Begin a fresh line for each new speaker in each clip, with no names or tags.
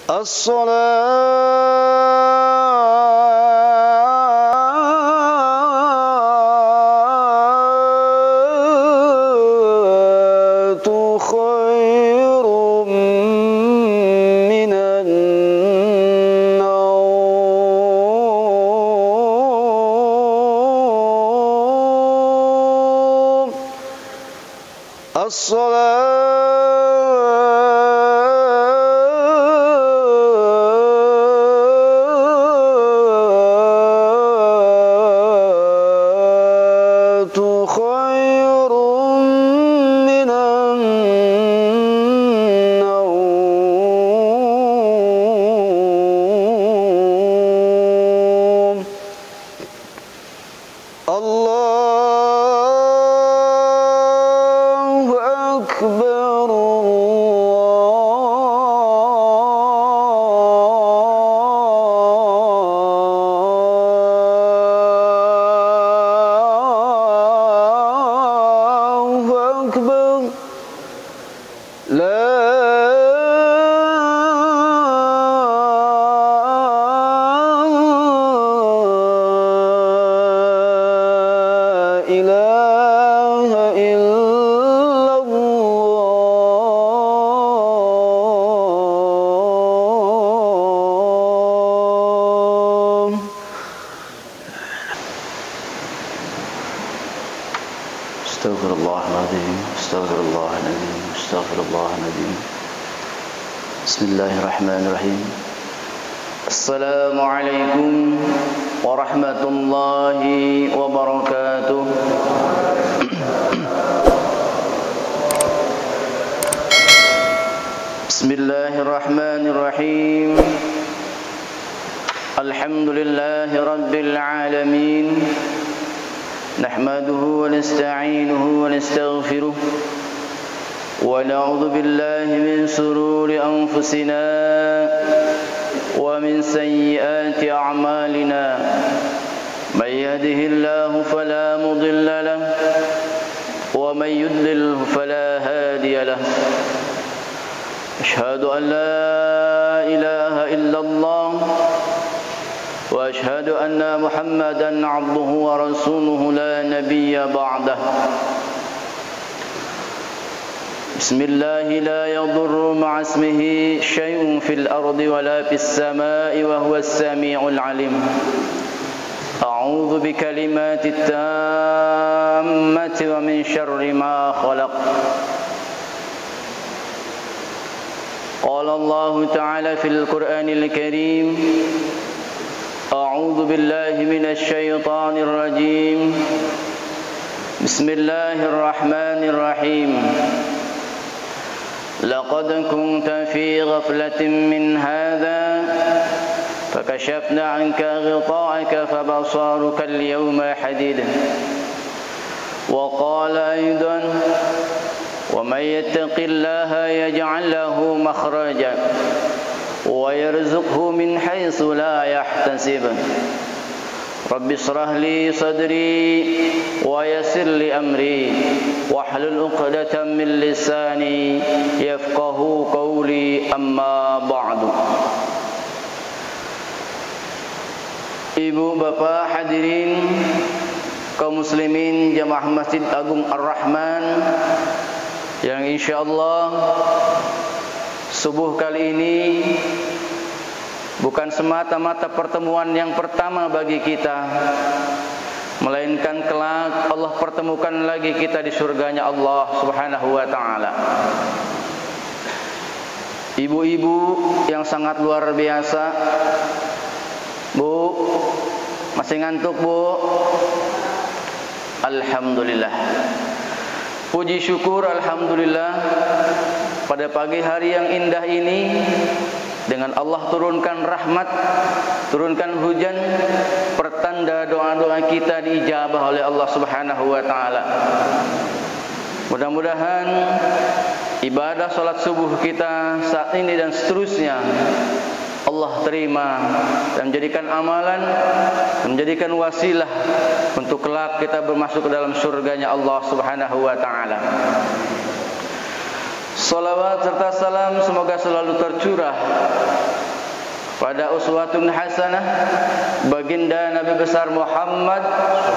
As-salatu khairum minan naum. As-salatu khairum minan naum. Allahu Akbar, Allahu Akbar. La ilaha illallah. Astaghfirullahaladzim, astaghfirullahaladzim, astaghfirullahaladzim. Bismillahirrahmanirrahim. Assalamualaikum warahmatullahi wabarakatuh. Bismillahirrahmanirrahim. Alhamdulillahi rabbil alamin. Nahmaduhu wa nasta'inuhu wa nastaghfiruh. Wa na'udzu billahi min shururi anfusina wa min sayyiati a'malina. May yahdihillahu fala mudilla lahu wa may yudlilhu fala hadiya lahu. Ashhadu an la ilaha illallah wa ashhadu anna Muhammadan 'abduhu wa rasuluhu la nabiyya ba'dah. Bismillahi la yadurru ma'a ismihi syai'un fil ardi wa la fis samai wa huwas sami'ul 'alim. A'udzu bikalimatit tammati wa min syarri ma khalaq. Qala Allah ta'ala fil Qur'anil Karim. A'udzu billahi minasy syaithanir rajim. Bismillahirrahmanirrahim. Laqad kunta fi ghaflatin min hadha fakashafna 'anka ghita'aka fabasaruka al-yawma hadid. Wa qala aidan wa may yattaqillaha yaj'al lahu makhraja wa yarzuqhu min haitsu la yahtasib. Rabbi shrah li sadri wa yassir li amri wahlul 'uqdatam min lisani yafqahu qawli, amma ba'du. Ibu bapak hadirin kaum muslimin jamaah Masjid Agung Ar-Rahman yang insyaallah subuh kali ini bukan semata-mata pertemuan yang pertama bagi kita, melainkan kelak Allah pertemukan lagi kita di surganya Allah Subhanahu wa ta'ala. Ibu-ibu yang sangat luar biasa. Bu, masih ngantuk, Bu? Alhamdulillah. Puji syukur alhamdulillah pada pagi hari yang indah ini dengan Allah turunkan rahmat, turunkan hujan, pertanda doa-doa kita diijabah oleh Allah Subhanahu wa taala. Mudah-mudahan ibadah salat subuh kita saat ini dan seterusnya Allah terima dan menjadikan amalan, menjadikan wasilah untuk kelak kita bermasuk ke dalam surganya Allah Subhanahu wa taala. Salawat serta salam semoga selalu tercurah pada uswatun hasanah baginda Nabi besar Muhammad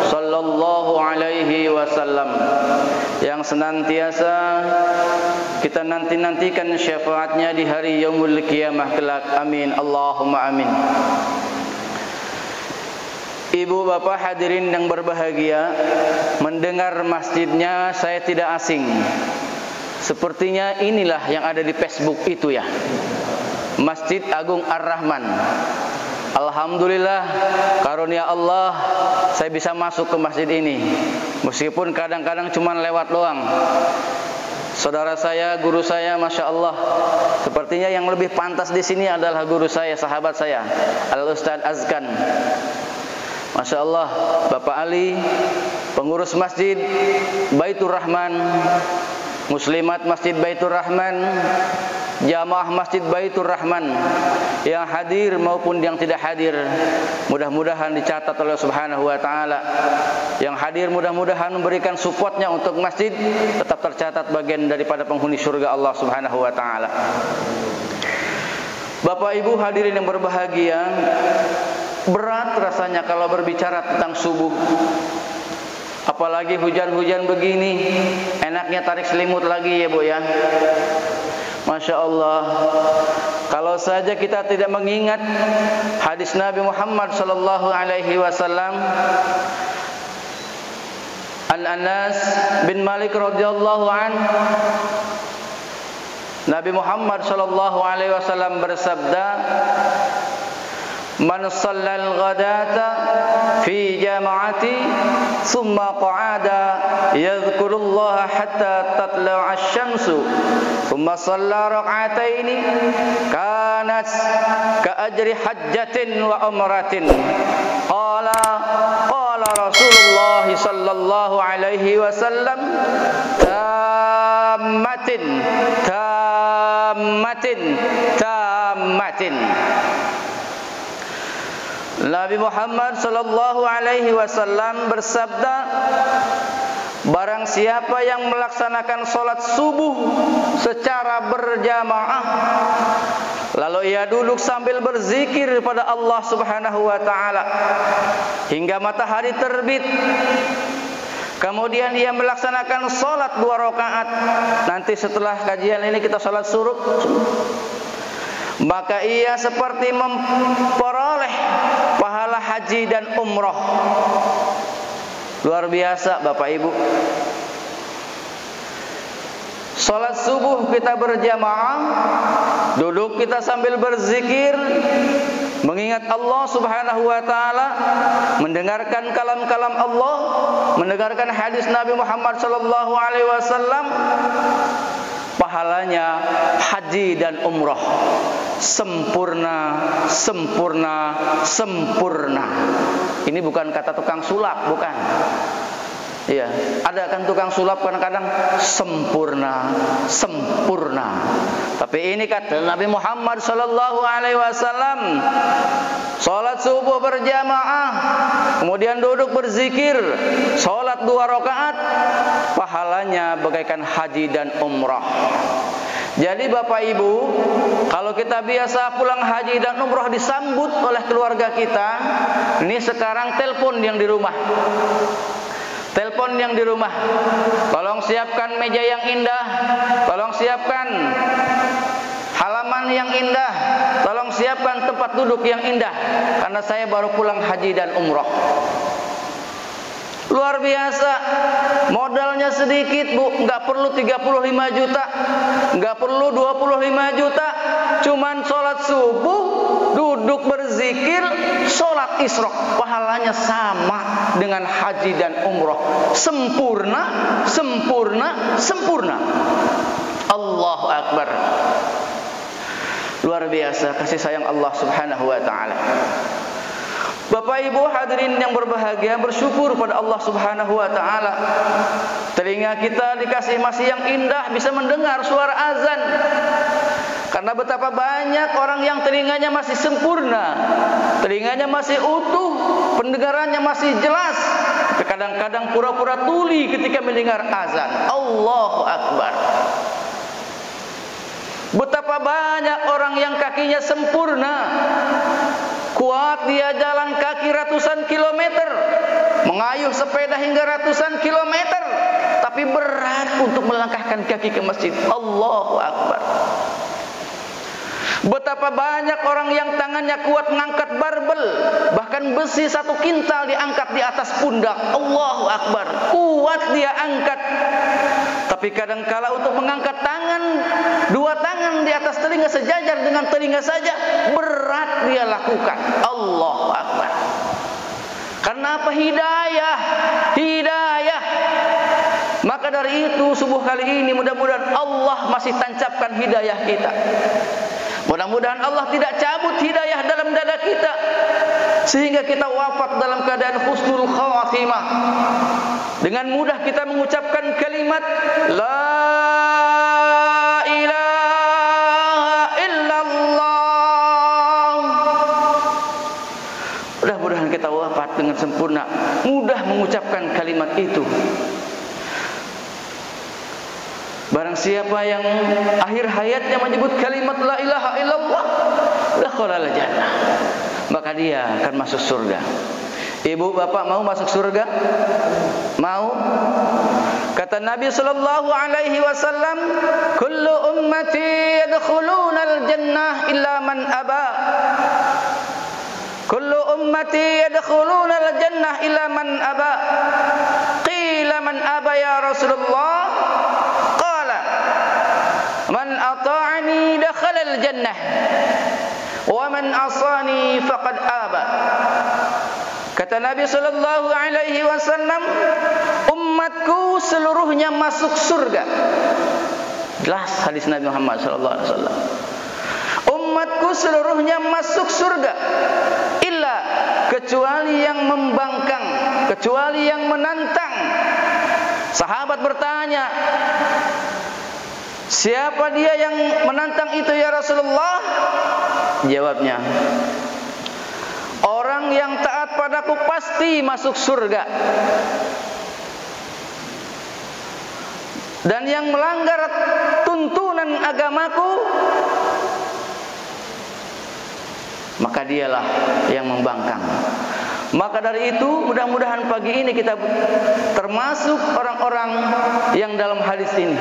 sallallahu alaihi wasallam yang senantiasa kita nanti-nantikan syafaatnya di hari yaumul qiyamah kelak. Amin Allahumma amin. Ibu bapak hadirin yang berbahagia, mendengar masjidnya saya tidak asing. Sepertinya inilah yang ada di Facebook itu ya, Masjid Agung Ar-Rahman. Alhamdulillah, karunia Allah saya bisa masuk ke masjid ini. Meskipun kadang-kadang cuma lewat doang. Saudara saya, guru saya, Masya Allah, sepertinya yang lebih pantas di sini adalah guru saya, sahabat saya, Al-Ustadz Azkan. Masya Allah, Bapak Ali, pengurus masjid Baitur Rahman, Muslimat Masjid Baitur Rahman, jamaah Masjid Baitur Rahman yang hadir maupun yang tidak hadir, mudah-mudahan dicatat oleh Subhanahu wa Ta'ala. Yang hadir mudah-mudahan memberikan supportnya untuk masjid tetap tercatat bagian daripada penghuni surga Allah Subhanahu wa Ta'ala. Bapak Ibu hadirin yang berbahagia, berat rasanya kalau berbicara tentang subuh. Apalagi hujan-hujan begini, enaknya tarik selimut lagi ya Bu ya. Masya Allah. Kalau saja kita tidak mengingat hadis Nabi Muhammad sallallahu alaihi wasallam, An Anas bin Malik radhiyallahu an, Nabi Muhammad sallallahu alaihi wasallam bersabda, Man shallal ghadata fi jama'ati thumma qa'ada yadhkurullaha hatta tatla'a asy-syamsu thumma shalla rak'ataini kanat ka ajri hajjatin wa umratin. Qala Rasulullah sallallahu alaihi wasallam, tammatin. Nabi Muhammad sallallahu alaihi wasallam bersabda, barang siapa yang melaksanakan salat subuh secara berjamaah, lalu ia duduk sambil berzikir pada Allah Subhanahu wa taala hingga matahari terbit, kemudian ia melaksanakan salat 2 rakaat. Nanti setelah kajian ini kita salat subuh, maka ia seperti memperoleh pahala haji dan umroh. Luar biasa Bapak Ibu. Salat subuh kita berjamaah, duduk kita sambil berzikir, mengingat Allah Subhanahu wa taala, mendengarkan kalam-kalam Allah, mendengarkan hadis Nabi Muhammad sallallahu alaihi wasallam, pahalanya haji dan umrah sempurna. Ini bukan kata tukang sulap, bukan. Iya, ada kan tukang sulap kadang-kadang sempurna. Tapi ini kata Nabi Muhammad sallallahu alaihi wasallam, salat subuh berjamaah, kemudian duduk berzikir, salat 2 rakaat, pahalanya bagaikan haji dan umrah. Jadi Bapak Ibu, kalau kita biasa pulang haji dan umrah disambut oleh keluarga kita, ini sekarang telepon yang di rumah. Tolong siapkan meja yang indah, tolong siapkan halaman yang indah, tolong siapkan tempat duduk yang indah, karena saya baru pulang haji dan umrah. Luar biasa, modalnya sedikit Bu, nggak perlu 35 juta, nggak perlu 25 juta, cuman sholat subuh, duduk berzikir, sholat isyraq, pahalanya sama dengan haji dan umrah, sempurna. Allahu Akbar. Luar biasa kasih sayang Allah Subhanahu wa taala. Bapak Ibu hadirin yang berbahagia, bersyukur pada Allah Subhanahu wa taala. Telinga kita dikasih masih yang indah, bisa mendengar suara azan. Karena betapa banyak orang yang telinganya masih sempurna, telinganya masih utuh, pendengarannya masih jelas, tapi kadang-kadang pura-pura tuli ketika mendengar azan. Allahu Akbar. Betapa banyak orang yang kakinya sempurna, kuat dia jalan kaki ratusan kilometer, mengayuh sepeda hingga ratusan kilometer, tapi berat untuk melangkahkan kaki ke masjid. Allahu Akbar. Betapa banyak orang yang tangannya kuat mengangkat barbel, bahkan besi 1 kintal diangkat di atas pundak. Allahu Akbar. Kuat dia angkat. Tapi kadangkala untuk mengangkat tangan, 2 tangan di atas telinga sejajar dengan telinga saja, berat dia lakukan. Allahu Akbar. Karena apa? Hidayah. Maka dari itu subuh kali ini mudah-mudahan Allah masih tancapkan hidayah kita. Mudah-mudahan Allah tidak cabut hidayah dalam dada kita, sehingga kita wafat dalam keadaan husnul khawatimah. Dengan mudah kita mengucapkan kalimat La ilaha illallah. Mudah-mudahan kita wafat dengan sempurna, mudah mengucapkan kalimat itu. Barang siapa yang akhir hayatnya menyebut kalimat la ilaha illallah, dakhalal jannah, maka dia akan masuk surga. Ibu bapak mau masuk surga? Mau? Kata Nabi sallallahu alaihi wasallam, kullu ummati yadkhulunal jannah illa man aba. Kullu ummati yadkhulunal jannah illa man aba. Qila man aba ya Rasulullah? Man ata'ani dakhalal jannah wa man asani faqad aba. Kata Nabi sallallahu alaihi wasallam, umatku seluruhnya masuk surga. Jelas hadis Nabi Muhammad sallallahu alaihi wasallam. Umatku seluruhnya masuk surga, illa kecuali yang membangkang, kecuali yang menantang. Sahabat bertanya, siapa dia yang menantang itu ya Rasulullah? Jawabnya, orang yang taat padaku pasti masuk surga, dan yang melanggar tuntunan agamaku, maka dialah yang membangkang. Maka dari itu mudah-mudahan pagi ini kita termasuk orang-orang yang dalam hadis ini.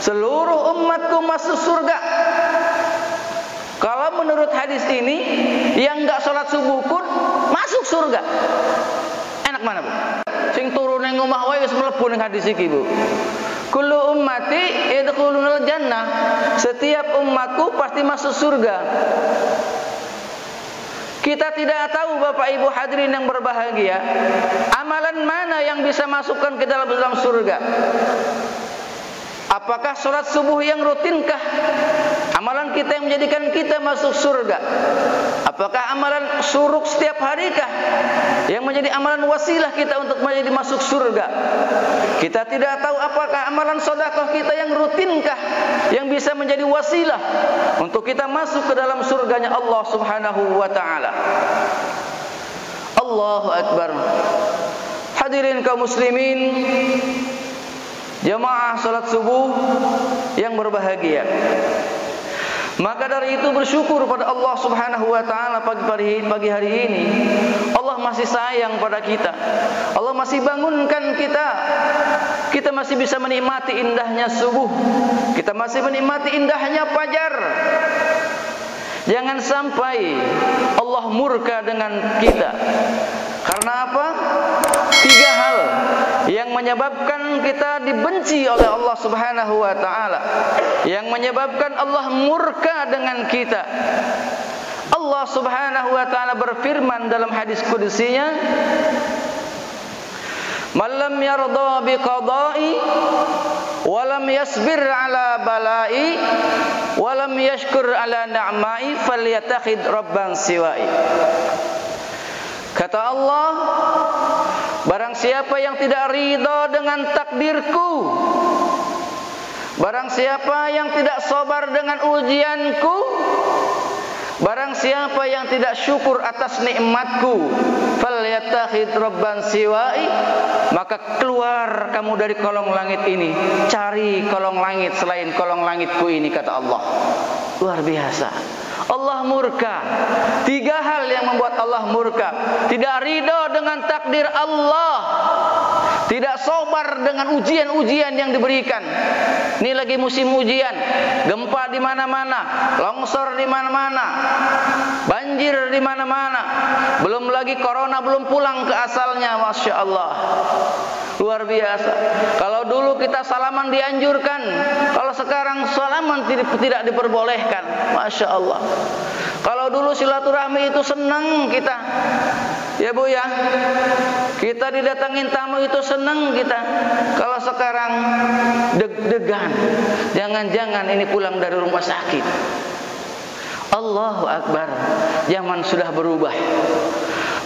Seluruh umatku masuk surga. Kalau menurut hadis ini, yang enggak sholat subuh pun masuk surga. Enak mana bu? Sing turun yang omah wae wis mlebu ning hadis iki bu. Kullu ummati yadkhulunal jannah. Setiap umatku pasti masuk surga. Kita tidak tahu Bapak Ibu hadirin yang berbahagia, amalan mana yang bisa masukkan ke dalam surga. Apakah sholat subuh yang rutinkah amalan kita yang menjadikan kita masuk surga? Apakah amalan suruk setiap harikah yang menjadi amalan wasilah kita untuk menjadi masuk surga? Kita tidak tahu apakah amalan sedekah kita yang rutinkah yang bisa menjadi wasilah untuk kita masuk ke dalam surganya Allah Subhanahu wa taala. Allahu Akbar. Hadirin kaum muslimin, jamaah salat subuh yang berbahagia. Maka dari itu bersyukur pada Allah Subhanahu wa taala pagi hari ini. Allah masih sayang pada kita. Allah masih bangunkan kita. Kita masih bisa menikmati indahnya subuh. Kita masih menikmati indahnya fajar. Jangan sampai Allah murka dengan kita. Karena apa? 3 hal yang menyebabkan kita dibenci oleh Allah Subhanahu wa taala, yang menyebabkan Allah murka dengan kita. Allah Subhanahu wa taala berfirman dalam hadis qudsinya, "Man lam yarda bi qada'i wa lam yasbir ala bala'i wa lam yashkur ala ni'ma'i falyattakhid rabban siwa'i." Kata Allah, barang siapa yang tidak ridha dengan takdirku, barang siapa yang tidak sabar dengan ujianku, Barang siapa yang tidak syukur atas nikmatku, falyattakhid rabban siwai, maka keluar kamu dari kolong langit ini, cari kolong langit selain kolong langitku ini, kata Allah. Luar biasa. Allah murka. 3 hal yang membuat Allah murka. Tidak ridho dengan takdir Allah, tidak sabar dengan ujian-ujian yang diberikan. Ini lagi musim ujian, gempa di mana-mana, longsor di mana-mana, banjir di mana-mana. Belum lagi corona belum pulang ke asalnya, Masya Allah. Luar biasa. Kalau dulu kita salaman dianjurkan, kalau sekarang salaman tidak diperbolehkan. Masya Allah. Kalau dulu silaturahmi itu senang kita, ya Bu ya, kita didatangin tamu itu senang kita. Kalau sekarang deg-degan, jangan-jangan ini pulang dari rumah sakit. Allahu Akbar. Zaman sudah berubah.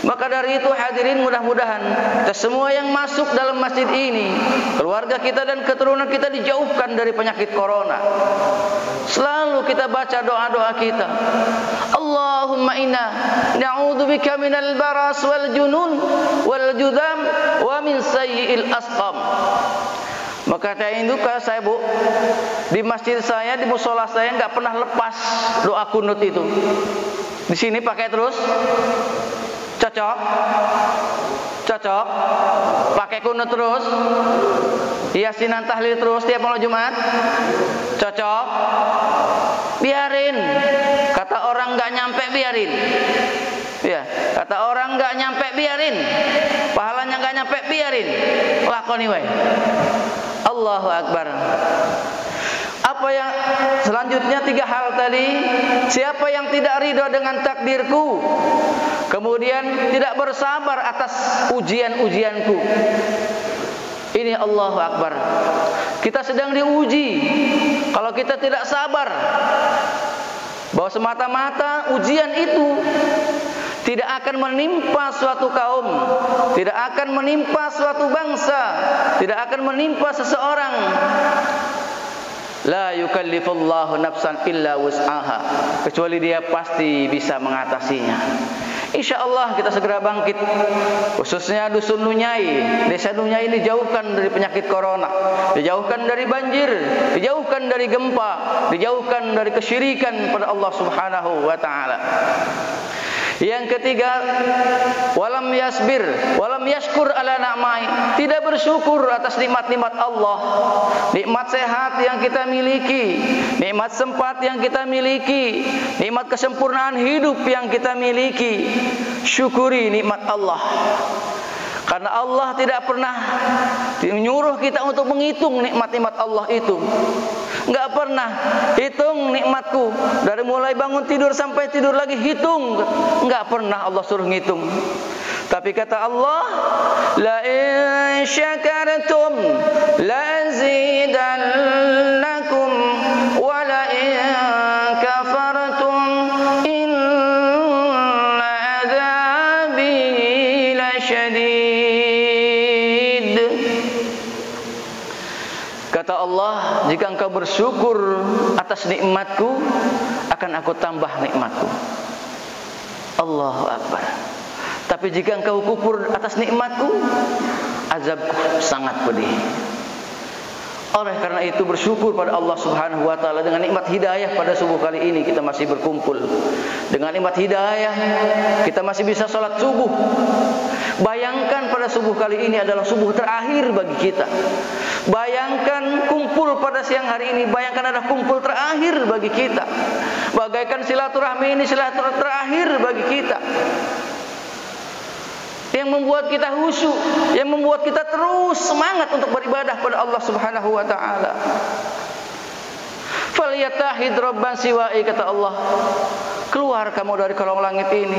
Maka dari itu hadirin, mudah-mudahan semua yang masuk dalam masjid ini, keluarga kita dan keturunan kita dijauhkan dari penyakit corona. Selalu kita baca doa-doa kita. Allahumma inna na'udzubika minal baras wal junun wal judam wa min sayyi'il asqam. Maka saya induka, saya Bu, di masjid saya, di musola saya nggak pernah lepas doa kunut itu. Di sini pakai terus. Cocok? Cocok? Pakai kunut terus? Yasinan tahlil terus tiap malam Jumat? Cocok? Biarin. Kata orang nggak nyampe, biarin. Ya, kata orang nggak nyampe, biarin. Pahalanya nggak nyampe, biarin. Lakoni wae. Allahu Akbar. Apa yang selanjutnya 3 hal tadi. Siapa yang tidak ridho dengan takdirku, kemudian tidak bersabar atas ujian-ujianku. Ini Allahu Akbar. Kita sedang diuji. Kalau kita tidak sabar, bahwa semata-mata ujian itu tidak akan menimpa suatu kaum, tidak akan menimpa suatu bangsa, tidak akan menimpa seseorang. La yukallifullahu nafsan illa wus'aha, kecuali dia pasti bisa mengatasinya. InsyaAllah kita segera bangkit. Khususnya dusun Nunyai, desa Nunyai dijauhkan dari penyakit corona, dijauhkan dari banjir, dijauhkan dari gempa, dijauhkan dari kesyirikan pada Allah Subhanahu wa ta'ala. Yang ketiga, walam yasbir, walam yashkur ala na'mai, tidak bersyukur atas nikmat-nikmat Allah. Nikmat sehat yang kita miliki, nikmat sempat yang kita miliki, nikmat kesempurnaan hidup yang kita miliki. Syukuri nikmat Allah. Karena Allah tidak pernah menyuruh kita untuk menghitung nikmat-nikmat Allah itu. Enggak pernah hitung nikmatku, dari mulai bangun tidur sampai tidur lagi hitung. Enggak pernah Allah suruh ngitung. Tapi kata Allah, la in syakartum la azidannakum wa la in kafartum inna adzabi lasyadid. Kata Allah, jika engkau bersyukur atas nikmatku, akan aku tambah nikmatku. Allahu Akbar. Tapi jika engkau kufur atas nikmatku, azabku sangat pedih. Oleh karena itu bersyukur pada Allah Subhanahu wa ta'ala. Dengan nikmat hidayah pada subuh kali ini kita masih berkumpul. Dengan nikmat hidayah kita masih bisa sholat subuh. Bayangkan pada subuh kali ini adalah subuh terakhir bagi kita. Bayangkan kumpul pada siang hari ini, bayangkan ada kumpul terakhir bagi kita. Bagaikan silaturahmi ini silaturahmi terakhir bagi kita, yang membuat kita khusyuk, yang membuat kita terus semangat untuk beribadah pada Allah Subhanahu wa ta'ala. Falyatahid rabban siwa'i, kata Allah. Keluar kamu dari kolong langit ini,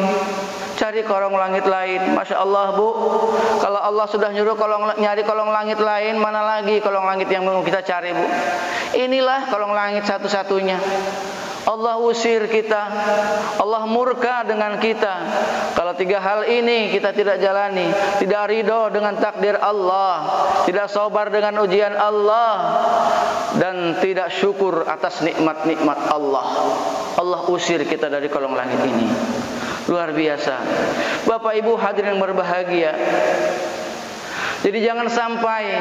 cari kolong langit lain. Masya Allah Bu, kalau Allah sudah nyuruh nyari kolong langit lain, mana lagi kolong langit yang mau kita cari Bu? Inilah kolong langit satu-satunya. Allah usir kita, Allah murka dengan kita kalau 3 hal ini kita tidak jalani. Tidak ridho dengan takdir Allah, tidak sabar dengan ujian Allah, dan tidak syukur atas nikmat-nikmat Allah. Allah usir kita dari kolong langit ini. Luar biasa. Bapak Ibu hadirin yang berbahagia. Jadi jangan sampai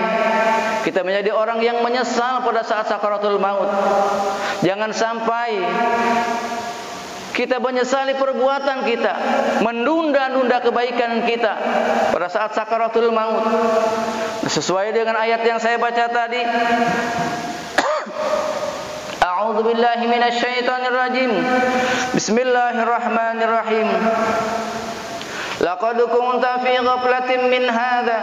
kita menjadi orang yang menyesal pada saat sakaratul maut. Jangan sampai kita menyesali perbuatan kita, menunda-nunda kebaikan kita pada saat sakaratul maut. Sesuai dengan ayat yang saya baca tadi. A'udzu billahi minasyaitonir rajim. Bismillahirrahmanirrahim. Laqad kunta fi ghaflatin min hadza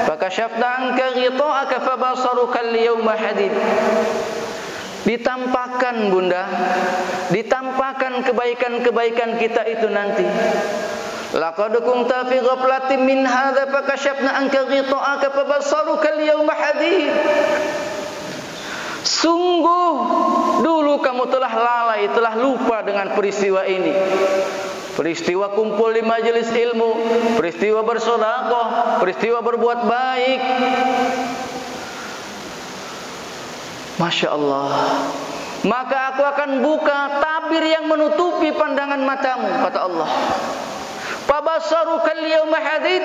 fakashafna anka ghita'aka fabasaruka al-yawma hadid. Ditampakkan Bunda, ditampakkan kebaikan-kebaikan kita itu nanti. Laqad kunta fi ghaflatin min hadza fakashafna anka ghita'aka fabasaruka al-yawma hadid. Sungguh dulu kamu telah lalai, telah lupa dengan peristiwa ini. Peristiwa kumpul di majelis ilmu, peristiwa bersedekah, peristiwa berbuat baik. Masya Allah. Maka aku akan buka tabir yang menutupi pandangan matamu, kata Allah. Fabasarukal yawma hadid.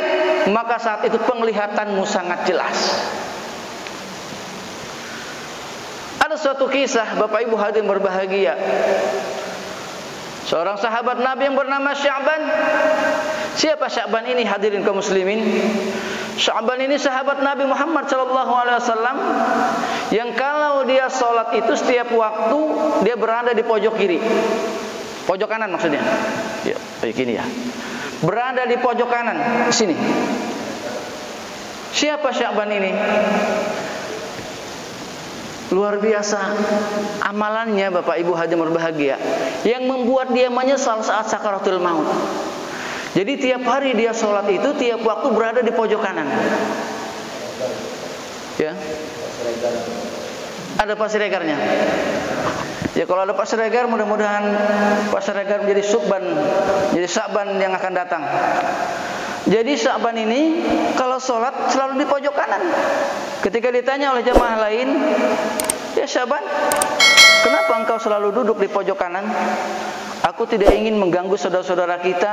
Maka saat itu penglihatanmu sangat jelas. Ada suatu kisah, Bapak Ibu hadirin berbahagia. Seorang sahabat Nabi yang bernama Sya'ban. Siapa Sya'ban ini hadirin kaum muslimin? Sya'ban ini sahabat Nabi Muhammad SAW yang kalau dia sholat itu setiap waktu dia berada di pojok kiri, pojok kanan maksudnya. Ya, kayak gini ya. Berada di pojok kanan, di sini. Siapa Sya'ban ini? Luar biasa amalannya Bapak Ibu hadirin berbahagia, yang membuat dia menyesal saat sakaratul maut. Jadi tiap hari dia sholat itu tiap waktu berada di pojok kanan. Ya. Ada Pak Siregarnya. Ya kalau ada Pak Siregar mudah-mudahan Pak Siregar menjadi subban, jadi Sya'ban yang akan datang. Jadi Sya'ban ini kalau sholat selalu di pojok kanan. Ketika ditanya oleh jemaah lain, ya Sya'ban, kenapa engkau selalu duduk di pojok kanan? Aku tidak ingin mengganggu saudara-saudara kita.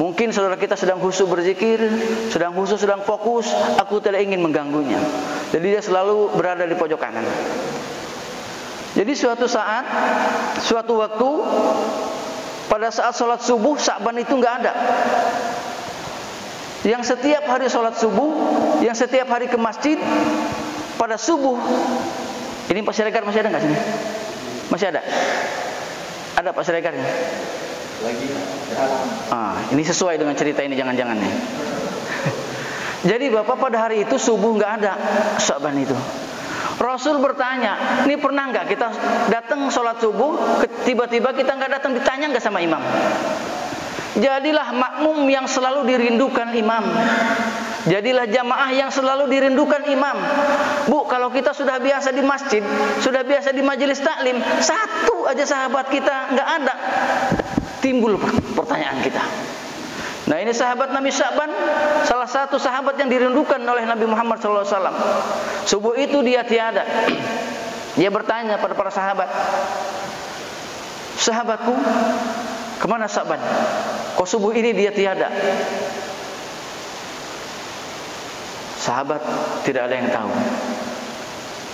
Mungkin saudara kita sedang khusyuk berzikir, sedang khusyuk, sedang fokus. Aku tidak ingin mengganggunya. Jadi dia selalu berada di pojok kanan. Jadi suatu saat, suatu waktu, pada saat sholat subuh, Sya'ban itu nggak ada. Yang setiap hari sholat subuh, yang setiap hari ke masjid pada subuh. Ini Pak Siregar masih ada nggak sini? Masih ada? Ada Pak Siregarnya? Lagi. Ini sesuai dengan cerita ini jangan-jangan nih. Jadi Bapak pada hari itu subuh nggak ada Sya'ban itu. Rasul bertanya, ini pernah nggak kita datang sholat subuh, tiba-tiba kita nggak datang, ditanya nggak sama imam? Jadilah makmum yang selalu dirindukan imam. Jadilah jamaah yang selalu dirindukan imam. Bu, kalau kita sudah biasa di masjid, sudah biasa di majelis taklim, satu aja sahabat kita nggak ada, timbul pertanyaan kita. Nah ini sahabat Nabi Sya'ban, salah satu sahabat yang dirindukan oleh Nabi Muhammad SAW. Subuh itu dia tiada. Dia bertanya pada para sahabat, sahabatku, kemana Sya'ban? Kok subuh ini dia tiada? Sahabat tidak ada yang tahu.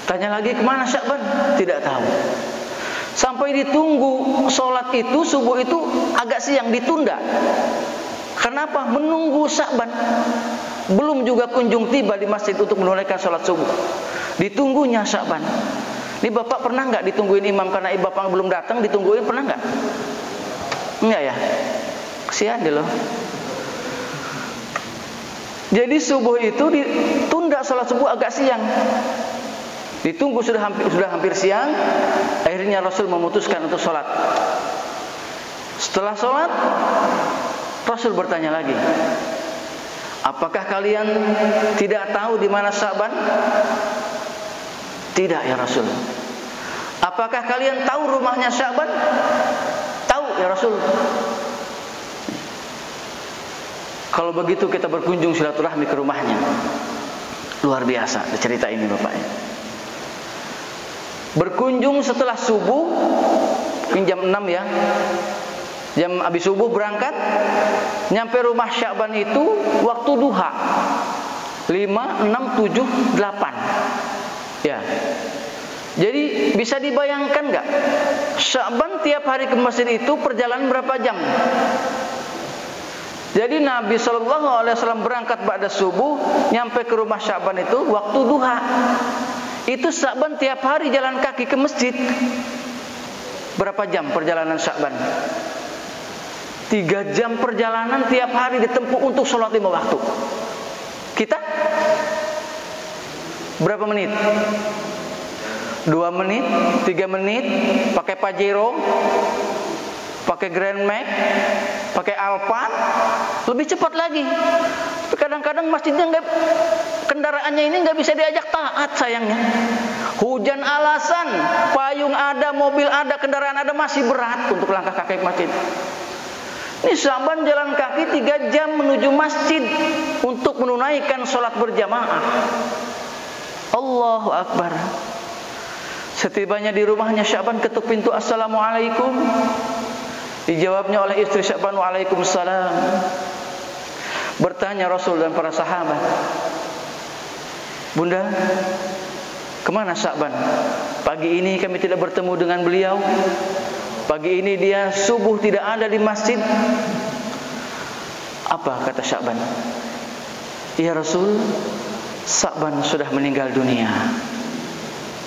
Tanya lagi, kemana Sya'ban? Tidak tahu. Sampai ditunggu sholat itu, subuh itu agak siang, ditunda. Kenapa? Menunggu Sya'ban. Belum juga kunjung tiba di masjid untuk menunaikan sholat subuh. Ditunggunya Sya'ban. Ini Bapak pernah nggak ditungguin imam karena Bapak belum datang, ditungguin pernah nggak? Enggak ya? Kesian deh loh. Jadi subuh itu ditunda sholat subuh agak siang. Ditunggu sudah hampir siang. Akhirnya Rasul memutuskan untuk sholat. Setelah sholat, Rasul bertanya lagi, apakah kalian tidak tahu di mana Sya'ban? Tidak ya Rasul. Apakah kalian tahu rumahnya Sya'ban? Tahu ya Rasul. Kalau begitu kita berkunjung silaturahmi ke rumahnya. Luar biasa cerita ini Bapak. Berkunjung setelah subuh, ini jam 6 ya. Jam habis subuh berangkat, nyampe rumah Sya'ban itu waktu duha. 5, 6, 7, 8. Ya. Jadi bisa dibayangkan nggak? Sya'ban tiap hari ke masjid itu perjalanan berapa jam? Jadi Nabi SAW berangkat ba'da subuh, nyampe ke rumah Sya'ban itu waktu duha. Itu Sya'ban tiap hari jalan kaki ke masjid. Berapa jam perjalanan Sya'ban? 3 jam perjalanan tiap hari ditempuh untuk sholat 5 waktu. Kita berapa menit? 2 menit, 3 menit, pakai Pajero, pakai Grand Max, pakai Alphard, lebih cepat lagi. Kadang-kadang masjidnya kendaraannya ini nggak bisa diajak taat sayangnya. Hujan alasan, payung ada, mobil ada, kendaraan ada, masih berat untuk langkah kaki ke masjid. Ini Sya'ban jalan kaki 3 jam menuju masjid untuk menunaikan sholat berjamaah. Allahu Akbar. Setibanya di rumahnya Sya'ban ketuk pintu, Assalamualaikum. Dijawabnya oleh istri Sya'ban, Waalaikumsalam. Bertanya Rasul dan para sahabat, Bunda, kemana Sya'ban? Pagi ini kami tidak bertemu dengan beliau. Pagi ini dia subuh tidak ada di masjid. Apa kata Sya'ban? Ya Rasul, Sya'ban sudah meninggal dunia.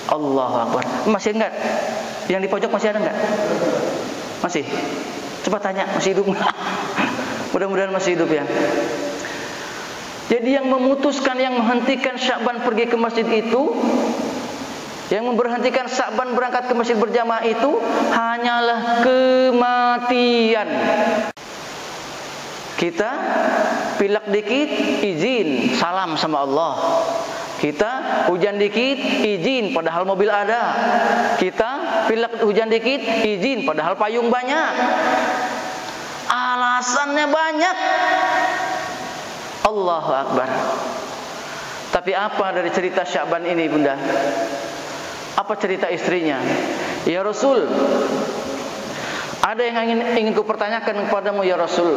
Allahu Akbar. Masih enggak? Yang di pojok masih ada enggak? Masih? Coba tanya, masih hidup? Mudah-mudahan masih hidup ya. Jadi yang memutuskan, yang menghentikan Sya'ban pergi ke masjid itu, yang memberhentikan Sya'ban berangkat ke masjid berjamaah itu hanyalah kematian. Kita pilek dikit, izin, salam sama Allah. Kita hujan dikit, izin, padahal mobil ada. Kita pilek hujan dikit, izin, padahal payung banyak. Alasannya banyak. Allahu Akbar. Tapi apa dari cerita Sya'ban ini, Bunda? Apa cerita istrinya? Ya Rasul, ada yang ingin kupertanyakan kepadamu ya Rasul.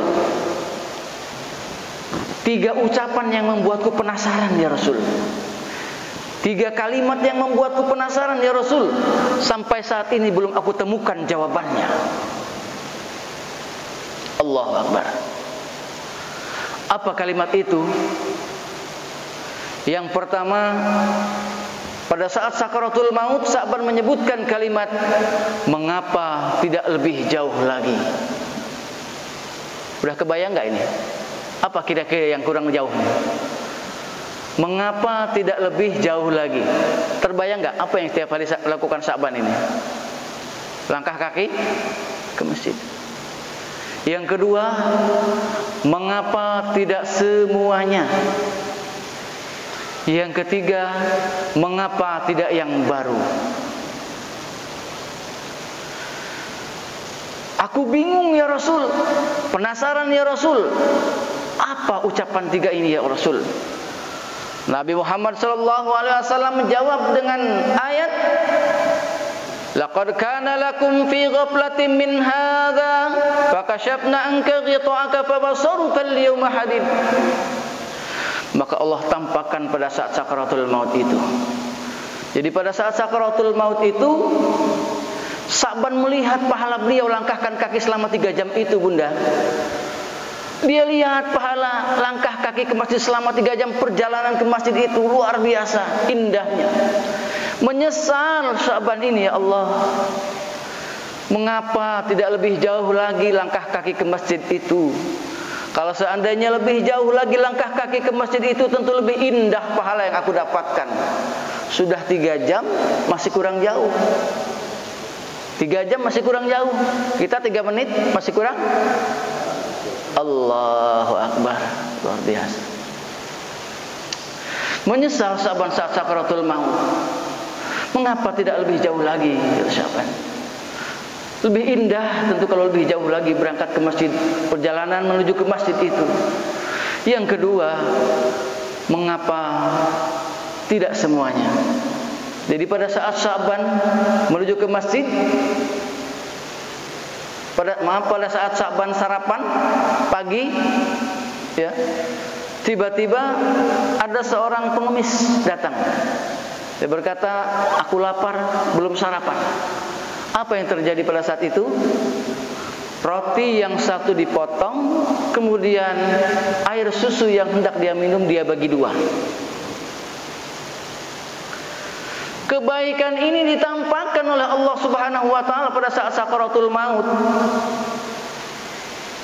3 ucapan yang membuatku penasaran ya Rasul. 3 kalimat yang membuatku penasaran ya Rasul. Sampai saat ini belum aku temukan jawabannya. Allahu Akbar. Apa kalimat itu? Yang pertama, pada saat sakaratul maut, Sya'ban menyebutkan kalimat, mengapa tidak lebih jauh lagi? Udah kebayang nggak ini? Apa kira-kira yang kurang jauh? Mengapa tidak lebih jauh lagi? Terbayang nggak apa yang setiap hari lakukan Sya'ban ini? Langkah kaki ke masjid. Yang kedua, mengapa tidak semuanya? Yang ketiga, mengapa tidak yang baru? Aku bingung ya Rasul, penasaran ya Rasul. Apa ucapan 3 ini ya Rasul? Nabi Muhammad SAW menjawab dengan ayat, Laqad kana lakum fi ghaflatin min hadza fakashafna anka ghita'aka fabasaruka al-yawma hadid. Maka Allah tampakkan pada saat sakaratul maut itu. Jadi pada saat sakaratul maut itu, Sya'ban melihat pahala beliau langkahkan kaki selama 3 jam itu, Bunda. Dia lihat pahala langkah kaki ke masjid selama 3 jam perjalanan ke masjid itu, luar biasa indahnya. Menyesal Sya'ban ini, ya Allah, mengapa tidak lebih jauh lagi langkah kaki ke masjid itu? Kalau seandainya lebih jauh lagi langkah kaki ke masjid itu, tentu lebih indah pahala yang aku dapatkan. Sudah 3 jam masih kurang jauh. 3 jam masih kurang jauh. Kita 3 menit masih kurang. Allahu Akbar. Luar biasa. Menyesal Sya'ban saat sakaratul maut. Mengapa tidak lebih jauh lagi Sya'ban? Lebih indah tentu kalau lebih jauh lagi berangkat ke masjid, perjalanan menuju ke masjid itu. Yang kedua, mengapa tidak semuanya? Jadi pada saat Sya'ban menuju ke masjid, pada saat Sya'ban sarapan pagi, ya, tiba-tiba ada seorang pengemis datang. Dia berkata, aku lapar, belum sarapan. Apa yang terjadi pada saat itu? Roti yang satu dipotong, kemudian air susu yang hendak dia minum dia bagi dua. Kebaikan ini ditampakkan oleh Allah Subhanahu wa taala pada saat sakaratul maut.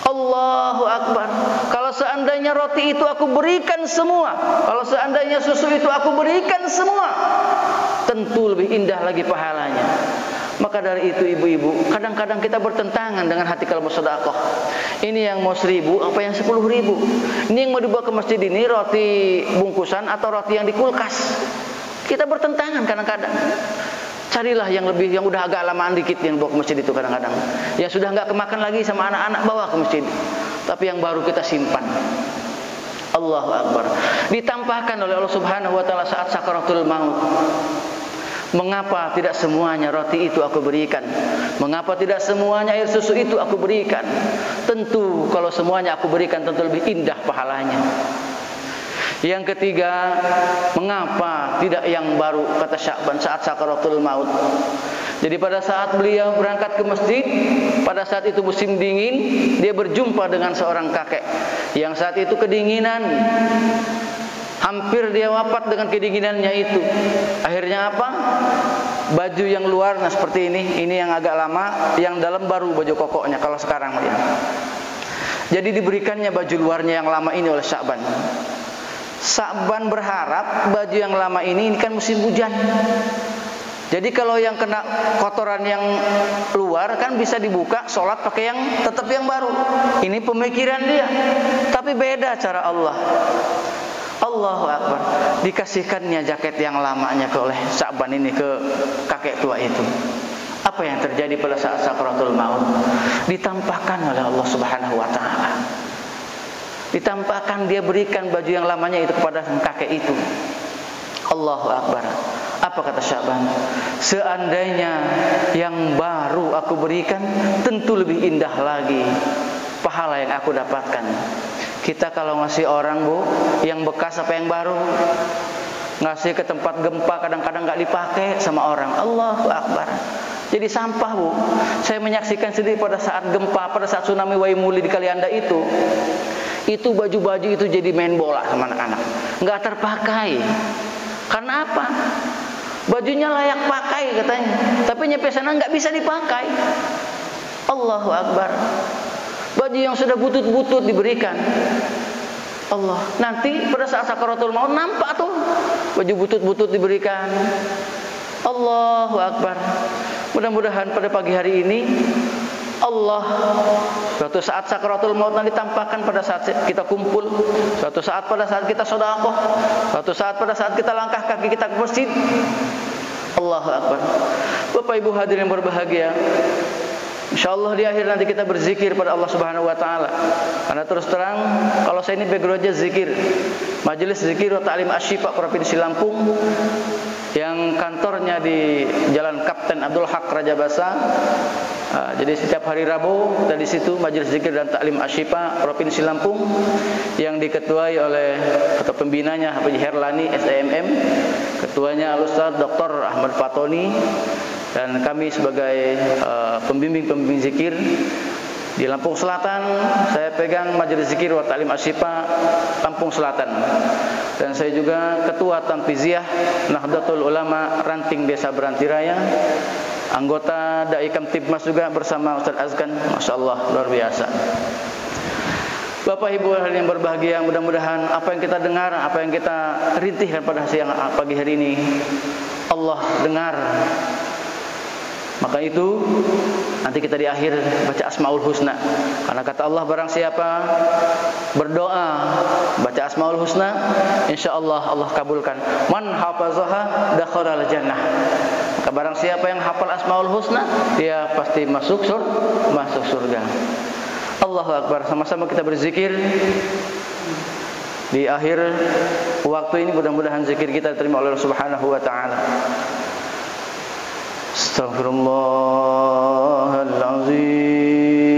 Allahu Akbar. Kalau seandainya roti itu aku berikan semua, kalau seandainya susu itu aku berikan semua, tentu lebih indah lagi pahalanya. Maka dari itu ibu-ibu, kadang-kadang kita bertentangan dengan hati kalau bersedekah. Ini yang mau 1.000, apa yang 10.000? Ini yang mau dibawa ke masjid ini roti bungkusan atau roti yang di kulkas? Kita bertentangan kadang-kadang. Carilah yang lebih, yang udah agak lamaan dikit yang bawa ke masjid itu kadang-kadang. Yang sudah nggak kemakan lagi sama anak-anak bawa ke masjid. Tapi yang baru kita simpan. Allahu Akbar. Ditampakkan oleh Allah Subhanahu wa taala saat sakaratul maut. Mengapa tidak semuanya roti itu aku berikan? Mengapa tidak semuanya air susu itu aku berikan? Tentu kalau semuanya aku berikan tentu lebih indah pahalanya. Yang ketiga, mengapa tidak yang baru, kata Sya'ban, saat sakaratul maut. Jadi pada saat beliau berangkat ke masjid, pada saat itu musim dingin, dia berjumpa dengan seorang kakek yang saat itu kedinginan. Hampir dia wafat dengan kedinginannya itu. Akhirnya apa? Baju yang luar, nah seperti ini yang agak lama, yang dalam baru baju kokoknya kalau sekarang ya. Jadi diberikannya baju luarnya yang lama ini oleh Sya'ban. Sya'ban berharap baju yang lama ini kan musim hujan. Jadi kalau yang kena kotoran yang luar kan bisa dibuka, sholat pakai yang tetap yang baru. Ini pemikiran dia. Tapi beda cara Allah. Allahu Akbar. Dikasihkannya jaket yang lamanya oleh Sya'ban ini ke kakek tua itu. Apa yang terjadi pada saat sakaratul maut? Ditampakkan oleh Allah Subhanahu wa taala. Ditampakkan dia berikan baju yang lamanya itu kepada sang kakek itu. Allahu Akbar. Apa kata Sya'ban? Seandainya yang baru aku berikan, tentu lebih indah lagi pahala yang aku dapatkan. Kita kalau ngasih orang, Bu, yang bekas apa yang baru, ngasih ke tempat gempa kadang-kadang nggak dipakai sama orang. Allahu Akbar. Jadi sampah, Bu. Saya menyaksikan sendiri pada saat gempa, pada saat tsunami Waimuli di Kalianda itu baju-baju itu jadi main bola sama anak-anak, nggak terpakai. Karena apa? Bajunya layak pakai katanya, tapi nyampe sana nggak bisa dipakai. Allahu Akbar. Baju yang sudah butut-butut diberikan. Allah, nanti pada saat sakaratul maut nampak tuh baju butut-butut diberikan. Allahu Akbar. Mudah-mudahan pada pagi hari ini Allah suatu saat sakaratul maut nanti tampakkan pada saat kita kumpul, suatu saat pada saat kita sedekah, suatu saat pada saat kita langkah kaki kita ke masjid. Allahu Akbar. Bapak Ibu hadirin yang berbahagia, insyaallah di akhir nanti kita berzikir pada Allah Subhanahu wa taala. Karena terus terang kalau saya ini backgroundnya zikir. Majelis Zikir wa Ta'lim Asy-Syifa Provinsi Lampung yang kantornya di Jalan Kapten Abdul Haq Rajabasa. Jadi setiap hari Rabu kita di situ Majelis Zikir dan Ta'lim Asy-Syifa Provinsi Lampung yang diketuai oleh ketua pembinanya Haji Herlani SEMM, ketuanya Al-Ustaz Dr. Ahmad Fatoni, dan kami sebagai pembimbing zikir di Lampung Selatan. Saya pegang Majelis Zikir wa Ta'lim Asy-Syifa Lampung Selatan, dan saya juga ketua Tanfiziyah Nahdlatul Ulama Ranting Desa Berantiraya, anggota Dai Kamtibmas juga bersama Ustaz Azkan. Masya Allah, luar biasa. Bapak Ibu yang berbahagia, mudah-mudahan apa yang kita dengar, apa yang kita rintihkan pada siang pagi hari ini Allah dengar. Maka itu nanti kita di akhir baca Asmaul Husna. Karena kata Allah, barang siapa berdoa baca Asmaul Husna, insyaallah Allah kabulkan. Man hafazaha dakhalal jannah. Maka barang siapa yang hafal Asmaul Husna, dia pasti masuk surga. Allahu Akbar. Sama-sama kita berzikir di akhir waktu ini. Mudah-mudahan zikir kita diterima oleh Allah Subhanahu wa taala. Astaghfirullahalazim.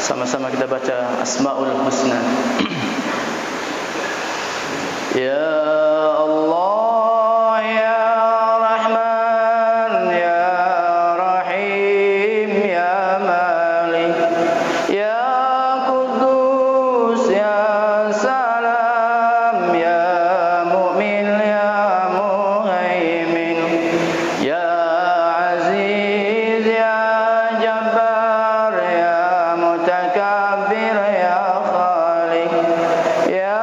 Sama-sama kita baca Asmaul Husna. Ya Allah, ya Rahman, ya Rahim, ya Malik, ya Kudus, ya Salam, ya Mu'min, ya Muhaimin, ya Aziz, ya Jabbar, ya Mutakabbir, ya Khaliq, ya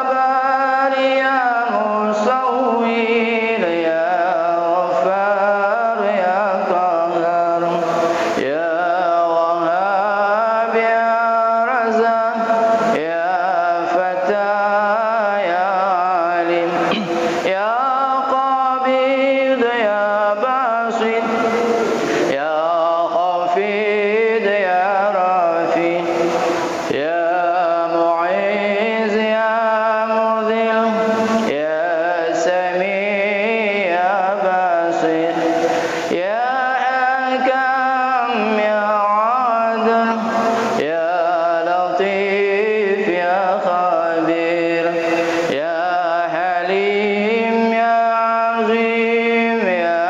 Bari, ya Musawwir, ya Ghaffar, ya Qahhar, ya Wahhab, ya Razzaq, ya Fattah, ya Alim, ya Qabid, ya Basit, ya Khafid, ya Rafi, ya Mu'izz, ya Mudhil, ya Sami', ya Basir, ya Hakam, ya Adil, ya Latif, ya Khabir, ya Halim, ya Azim, ya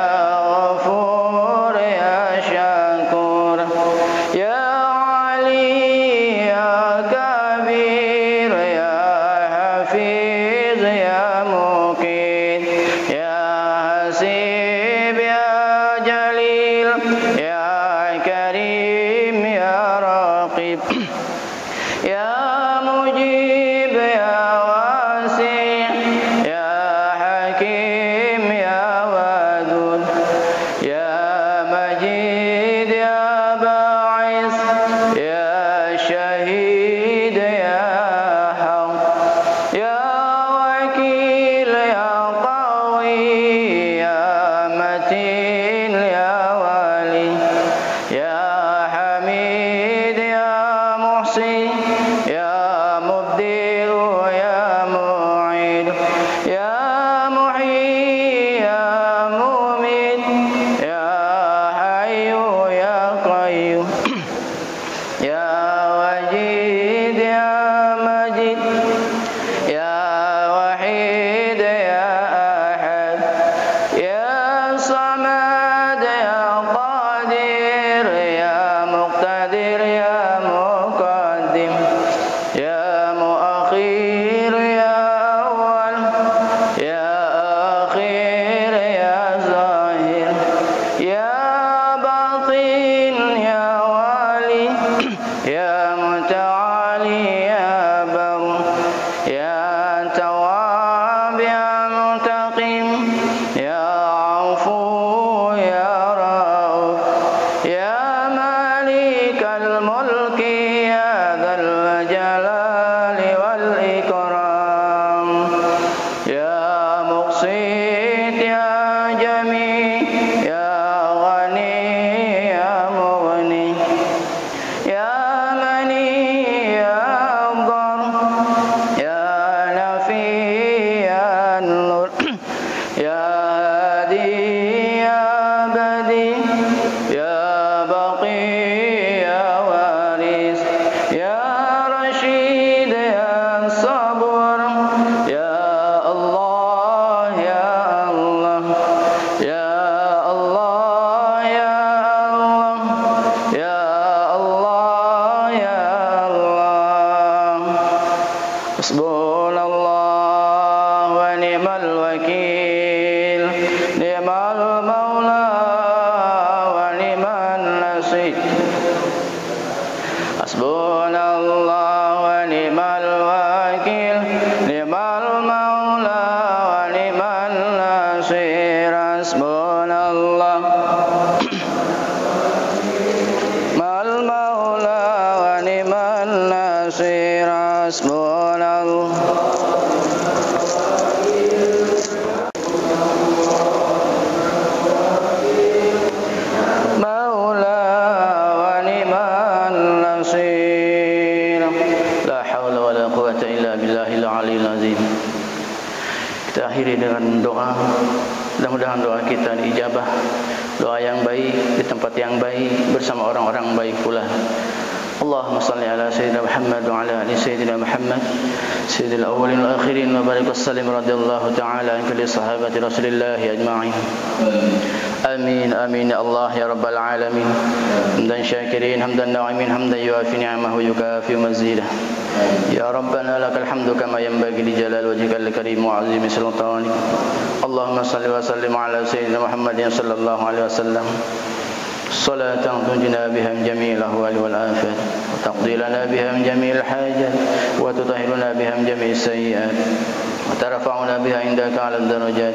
Ghafur, ya Syakur, ya Ali, ya Kabir, ya Hafiz, ya Muqit, ya Hasib, ya Jalil, ya Karim, ya Raqib, ya Mujib, ya Wasi', ya Hakim, ya Wadud, ya Majid, ya Ba'is, ya Syahid, ya Haq, ya Wakil, ya Qawi, ya Matin, ya Wali, ya Hamid, ya Muhsin, ya Mubdil, ya Mu'id, ya Muhyi, ya Mumit, ya Hayyu, ya Qayyum, ya Wajid, ya Majid, ya Wahid, ya Ahad, ya Samad, ya Qadir, ya Muqtadir, ya Muqaddim, ya Muakhir, ya Awal, ya Akhir, ya Zahir, ya Batin, ya Wali, ya Muta'ali, ya Bar, ya Tawwab, ya Muntaqim, ya Afu, ya Rauf, ya Malik al-Mulki, ya Dzal Jalali wal Ikram, ya Muqsit, ya Jami', ya Ghani, ya Mughni, ya Mani, ya Dhar, ya Nafi, ya Nur, ya Hadi, ya Badi, ya Baqi, ya Waris, ya Rashid, ya Sabur, ya Allah, ya Allah, ya Allah, ya Allah, ya Allah, ya Allah. Hasbunallah wa ni'mal wakil, ni'mal maula wa ni'man nasir. Hasbunallah wa ni'mal wakil, ni'mal maula wa ni'man nasir. Hasbunallah mal maula wa ni'man nasir. Hasbunallah maula wa ni'man nasir. La haula wa la quwwata illa billahil aliyil azim. Kita akhiri dengan doa. Mudah-mudahan doa kita diijabah, doa yang baik di tempat yang baik bersama orang-orang baik pula. اللهم صل على سيدنا محمد وعلى آل سيدنا محمد سيد الأولين والآخرين وبارك وسلم رضي الله تعالى عن كل صحابة رسول الله أجمعين آمين آمين يا الله يا رب العالمين حمدا شاكرين حمدا ناعمين حمدا يوافي نعمه ويكافئ مزيده يا ربنا لك الحمد كما ينبغي لجلال وجهك الكريم وعظيم سلطانك اللهم صل وسلم على سيدنا محمد صلى الله عليه وسلم صلاة تنجنا بها من جميع الأهوال والآفات وتقضي لنا بها من جميع الحاجات وتطهرنا بها من جميع السيئات وترفعنا بها عندك على الدرجات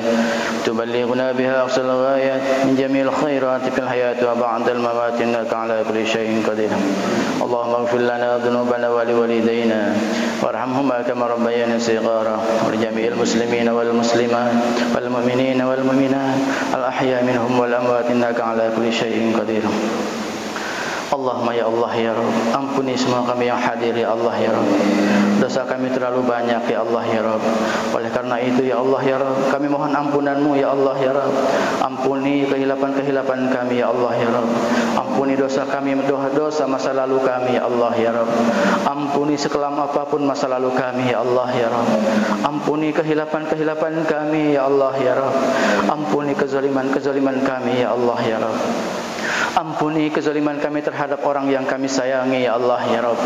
تبلغنا بها أقصى الغايات من جميع الخيرات في الحياة وبعد الممات إنك على كل شيء قدير اللهم اغفر لنا ذنوبنا ولوالدينا وارحمهما كما ربيانا صغارا ولجميع المسلمين والمسلمات والمؤمنين والمؤمنات الأحياء منهم والأموات إنك على كل شيء قدير Allahumma ya Allah ya Rabb, ampuni semua kami yang hadir ya Allah ya Rabb. Dosa kami terlalu banyak ya Allah ya Rabb. Oleh karena itu ya Allah ya Rabb, kami mohon ampunan-Mu ya Allah ya Rabb. Ampuni kehilapan-kehilapan kami ya Allah ya Rabb. Ampuni dosa kami, dosa masa lalu kami ya Allah ya Rabb. Ampuni sekelam apapun masa lalu kami ya Allah ya Rabb. Ampuni kehilapan-kehilapan kami ya Allah ya Rabb. Ampuni kezaliman-kezaliman kami ya Allah ya Rabb. Ampuni kezaliman kami terhadap orang yang kami sayangi ya Allah ya Rabb.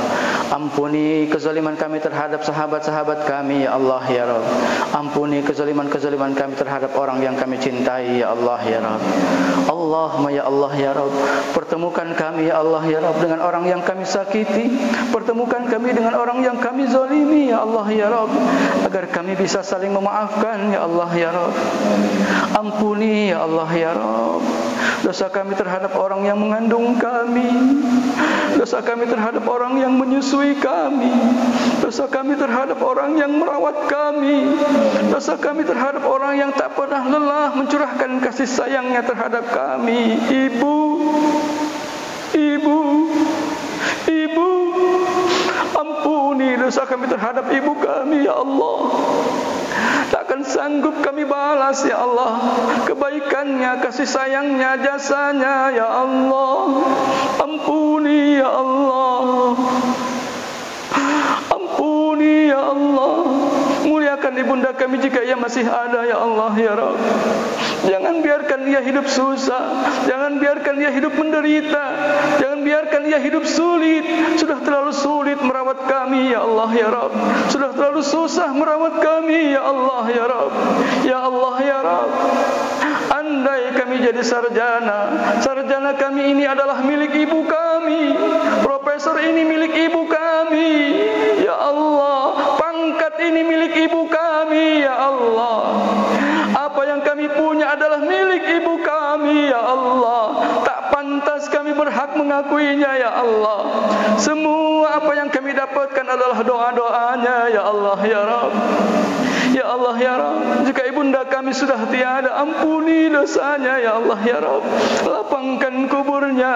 Ampuni kezaliman kami terhadap sahabat-sahabat kami ya Allah ya Rabb. Ampuni kezaliman-kezaliman kami terhadap orang yang kami cintai ya Allah ya Rabb. Allahumma ya Allah ya Rabb, pertemukan kami ya Allah ya Rabb dengan orang yang kami sakiti. Pertemukan kami dengan orang yang kami zalimi ya Allah ya Rabb, agar kami bisa saling memaafkan ya Allah ya Rabb. Ampuni ya Allah ya Rabb dosa kami terhadap orang yang mengandung kami, dosa kami terhadap orang yang menyusui kami, dosa kami terhadap orang yang merawat kami, dosa kami terhadap orang yang tak pernah lelah mencurahkan kasih sayangnya terhadap kami. Ibu, ampuni dosa kami terhadap ibu kami ya Allah. Takkan sanggup kami balas ya Allah kebaikannya, kasih sayangnya, jasanya ya Allah. Ampuni ya Allah, ampuni ya Allah. Muliakan ibunda kami jika ia masih ada ya Allah ya Rabb. Jangan biarkan dia hidup susah, jangan biarkan dia hidup menderita, jangan biarkan dia hidup sulit. Sudah terlalu sulit merawat kami ya Allah ya Rabb. Sudah terlalu susah merawat kami ya Allah ya Rabb. Ya Allah ya Rabb, andai kami jadi sarjana kami ini adalah milik ibu kami, profesor ini milik ibu kami ya Allah, pangkat ini milik ibu kami ya Allah, apa yang kami punya adalah milik ibu kami ya Allah. Tak pantas kami berhak mengakuinya ya Allah. Semua apa yang kami dapatkan adalah doa-doanya ya Allah ya Rabb. Ya Allah ya Rabb, jika ibunda kami sudah tiada, ampuni dosanya ya Allah ya Rabb. Lapangkan kuburnya,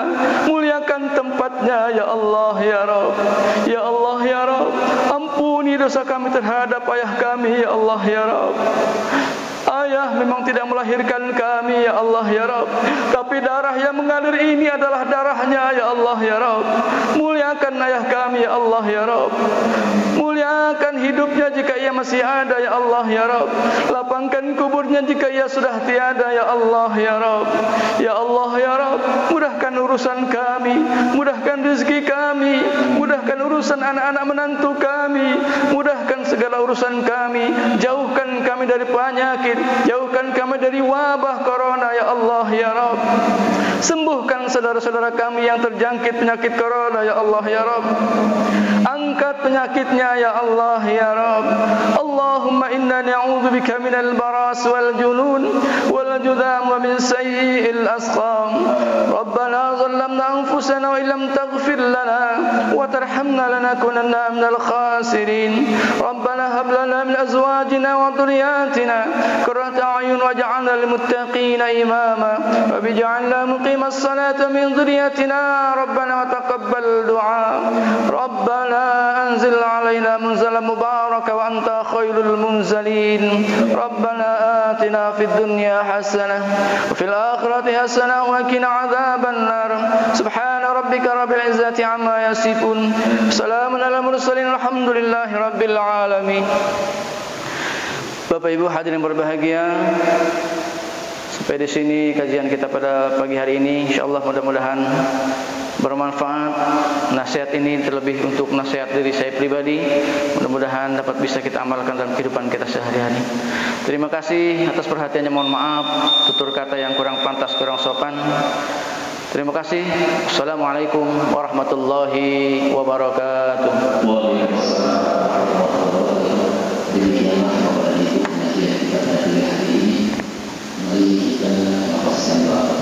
muliakan tempatnya ya Allah ya Rabb. Ya Allah ya Rabb, ampuni dosa kami terhadap ayah kami ya Allah ya Rabb. Ayah memang tidak melahirkan kami ya Allah ya Rabb, tapi darah yang mengalir ini adalah darahnya ya Allah ya Rabb. Muliakan ayah kami ya Allah ya Rabb. Muliakan hidupnya jika ia masih ada ya Allah ya Rabb. Lapangkan kuburnya jika ia sudah tiada ya Allah ya Rabb. Ya Allah ya Rabb, mudahkan urusan kami, mudahkan rezeki kami, mudahkan urusan anak-anak menantu kami, mudahkan segala urusan kami, jauhkan kami dari penyakit, jauhkan kami dari wabah corona ya Allah ya Rabb. Sembuhkan saudara-saudara kami yang terjangkit penyakit corona ya Allah ya Rabb. Angkat penyakitnya ya Allah ya Rabb. Allahumma inna na'udzubika minal baras wal junun wal judam wa min sayyi'il asqam. Rabbana zalamna anfusana wa illam taghfir lana wa tarhamna lanakunanna minal khasirin. Rabbana hab lana min azwajina wa dhurriyyatina qurrata a'yun waj'alna lil muttaqina imama wa bij'alna muqimas salati min dhurriyyatina. Rabbana wa taqabbal du'a. Rabbana anzil 'alaina munzalan mubaraka wa anta khairul munzalin. Rabbana atina fid dunya hasanah wa fil akhirati hasanah wa qina 'adzaban nar. Subhana rabbika rabbil izzati amma yasifun. Salamun alal mursalin alhamdulillahi rabbil alamin. Bapak Ibu hadirin berbahagia, sampai di sini kajian kita pada pagi hari ini. Insyaallah mudah-mudahan bermanfaat. Nasihat ini terlebih untuk nasihat diri saya pribadi, mudah-mudahan dapat bisa kita amalkan dalam kehidupan kita sehari-hari. Terima kasih atas perhatiannya, mohon maaf tutur kata yang kurang pantas, kurang sopan. Terima kasih. Assalamualaikum warahmatullahi wabarakatuh.
Demikianlah pengajian kita pada hari ini. Mari kita lepaskan doa.